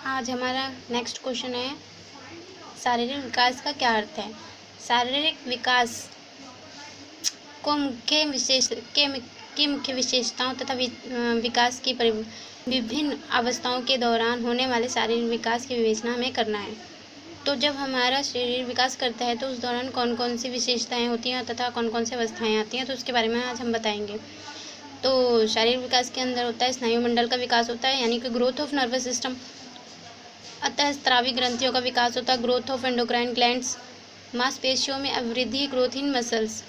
आज हमारा next question है, शारीरिक विकास का क्या अर्थ है। शारीरिक विकास को मुख्य विशेषताओं तथा विकास की विभिन्न अवस्थाओं के दौरान होने वाले शारीरिक विकास की विवेचना हमें करना है। तो जब हमारा शरीर विकास करता है तो उस दौरान कौन कौन सी विशेषताएं होती हैं तथा कौन कौन सी अवस्थाएं आती हैं, तो उसके बारे में आज हम बताएंगे। तो शारीरिक विकास के अंदर होता है स्नायु मंडल का विकास होता है, यानी कि ग्रोथ ऑफ नर्वस सिस्टम। अतः स्रावी ग्रंथियों का विकास होता है, ग्रोथ ऑफ एंडोक्राइन ग्लैंड्स। मांसपेशियों में अवृद्धि, ग्रोथ इन मसल्स।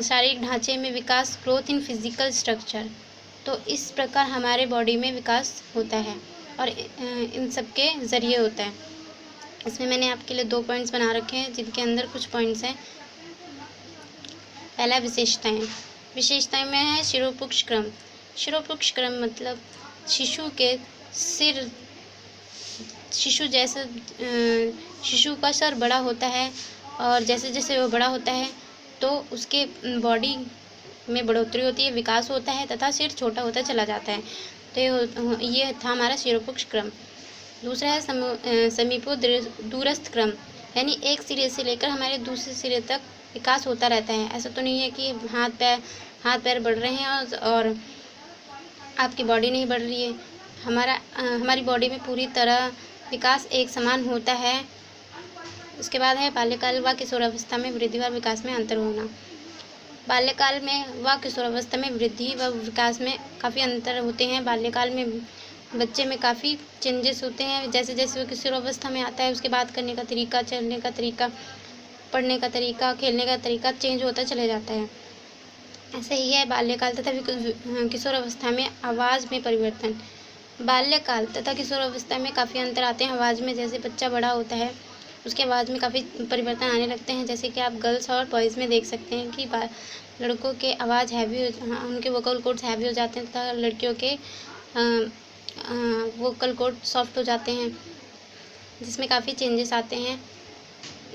शारीरिक ढांचे में विकास, ग्रोथ इन फिजिकल स्ट्रक्चर। तो इस प्रकार हमारे बॉडी में विकास होता है और इन सब के ज़रिए होता है। इसमें मैंने आपके लिए 2 पॉइंट्स बना रखे हैं, जिनके अंदर कुछ पॉइंट्स हैं। पहला विशेषताएं। विशेषताएं में है शिरोपुक्ष क्रम। शिरोपुक्ष क्रम मतलब शिशु के सिर, शिशु का सर बड़ा होता है और जैसे जैसे वो बड़ा होता है तो उसके बॉडी में बढ़ोतरी होती है, विकास होता है तथा सिर छोटा होता चला जाता है। तो ये था हमारा शिरोपुक्ष क्रम। दूसरा है समीपो दूरस्थ क्रम, यानी एक सिरे से लेकर हमारे दूसरे सिरे तक विकास होता रहता है। ऐसा तो नहीं है कि हाथ पैर बढ़ रहे हैं और आपकी बॉडी नहीं बढ़ रही है। हमारी बॉडी में पूरी तरह विकास एक समान होता है। उसके बाद है बाल्यकाल व किशोरावस्था में वृद्धि व विकास में अंतर होना। बाल्यकाल में व किशोरावस्था में वृद्धि व विकास में काफ़ी अंतर होते हैं। बाल्यकाल में बच्चे में काफ़ी चेंजेस होते हैं। जैसे जैसे वो किशोरावस्था में आता है उसके बात करने का तरीका, चलने का तरीका, पढ़ने का तरीका, खेलने का तरीका चेंज होता चला जाता है। ऐसे ही है बाल्यकाल तथा किशोरावस्था में आवाज़ में परिवर्तन। बाल्यकाल तथा किशोरावस्था में काफ़ी अंतर आते हैं आवाज़ में। जैसे बच्चा बड़ा होता है उसके आवाज़ में काफ़ी परिवर्तन आने लगते हैं। जैसे कि आप गर्ल्स और बॉयज़ में देख सकते हैं कि लड़कों के आवाज़ उनके वोकल कोड्स हैवी हो जाते हैं तथा लड़कियों के वोकल कोड सॉफ्ट हो जाते हैं, जिसमें काफ़ी चेंजेस आते हैं।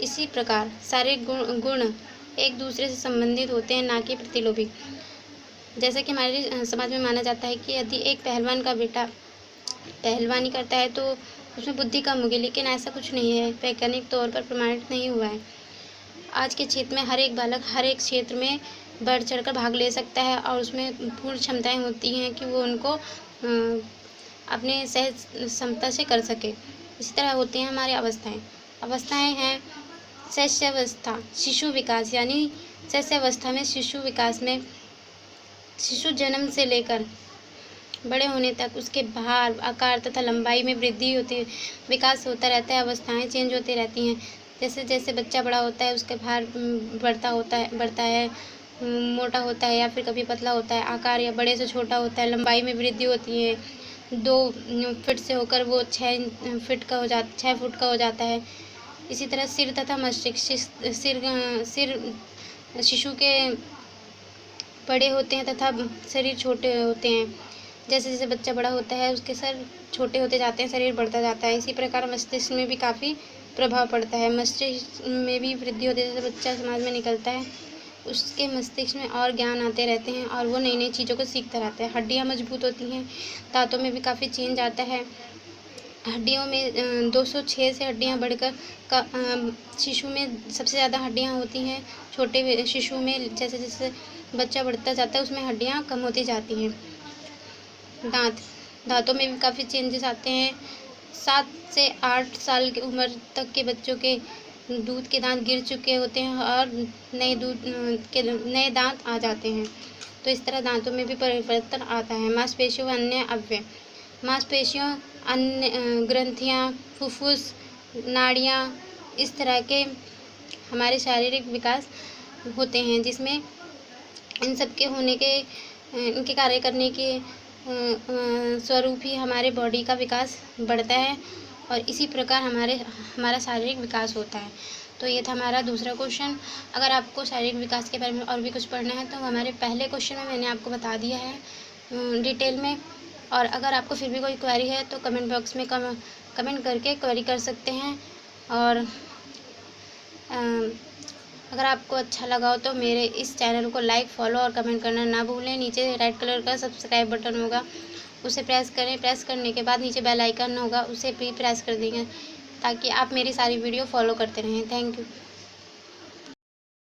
इसी प्रकार शारीरिक गुण एक दूसरे से संबंधित होते हैं, ना कि प्रतिलोमी। जैसे कि हमारे समाज में माना जाता है कि यदि एक पहलवान का बेटा पहलवानी करता है तो उसमें बुद्धि कम होगी, लेकिन ऐसा कुछ नहीं है, वैज्ञानिक तौर पर प्रमाणित नहीं हुआ है। आज के क्षेत्र में हर एक बालक हर एक क्षेत्र में बढ़ चढ़कर भाग ले सकता है और उसमें पूर्ण क्षमताएं होती हैं कि वो उनको अपने सहज क्षमता से कर सके। इसी तरह होती हैं हमारी अवस्थाएं हैं शैशवावस्था, शिशु विकास, यानी शैशवावस्था में शिशु विकास में शिशु जन्म से लेकर बड़े होने तक उसके भार, आकार तथा लंबाई में वृद्धि होती है, विकास होता रहता है, अवस्थाएं चेंज होती रहती हैं। जैसे जैसे बच्चा बड़ा होता है उसके भार बढ़ता है, मोटा होता है या फिर कभी पतला होता है, आकार या बड़े से छोटा होता है, लंबाई में वृद्धि होती है। 2 फीट से होकर वो 6 फुट का हो जाता है। इसी तरह सिर तथा मस्तिष्क। सिर शिशु के बड़े होते हैं तथा शरीर छोटे होते हैं। जैसे जैसे बच्चा बड़ा होता है उसके सर छोटे होते जाते हैं, शरीर बढ़ता जाता है। इसी प्रकार मस्तिष्क में भी काफ़ी प्रभाव पड़ता है, मस्तिष्क में भी वृद्धि होती है। जैसे बच्चा समाज में निकलता है उसके मस्तिष्क में और ज्ञान आते रहते हैं और वो नई नई चीज़ों को सीखता रहता है। हड्डियाँ मजबूत होती हैं, दांतों में भी काफ़ी चेंज आता है। हड्डियों में 206 से हड्डियाँ बढ़कर शिशु में सबसे ज़्यादा हड्डियाँ होती हैं। छोटे शिशु में जैसे जैसे बच्चा बढ़ता जाता है उसमें हड्डियाँ कम होती जाती हैं। दांतों में भी काफ़ी चेंजेस आते हैं। 7 से 8 साल की उम्र तक के बच्चों के दूध के दांत गिर चुके होते हैं और नए दांत आ जाते हैं। तो इस तरह दांतों में भी परिवर्तन आता है। मांसपेशियों अन्य अवयव। मांसपेशियों, अन्य ग्रंथियाँ, फुफ्फुस, नाड़ियाँ, इस तरह के हमारे शारीरिक विकास होते हैं, जिसमें इन सब के इनके कार्य करने के स्वरूप ही हमारे बॉडी का विकास बढ़ता है और इसी प्रकार हमारा शारीरिक विकास होता है। तो ये था हमारा दूसरा क्वेश्चन। अगर आपको शारीरिक विकास के बारे में और भी कुछ पढ़ना है तो हमारे पहले क्वेश्चन में मैंने आपको बता दिया है डिटेल में। और अगर आपको फिर भी कोई क्वेरी है तो कमेंट बॉक्स में कमेंट करके क्वेरी कर सकते हैं। और अगर आपको अच्छा लगा हो तो मेरे इस चैनल को लाइक, फॉलो और कमेंट करना ना भूलें। नीचे रेड कलर का सब्सक्राइब बटन होगा, उसे प्रेस करें। प्रेस करने के बाद नीचे बेल आइकन होगा, उसे भी प्रेस कर देंगे ताकि आप मेरी सारी वीडियो फॉलो करते रहें। Thank you.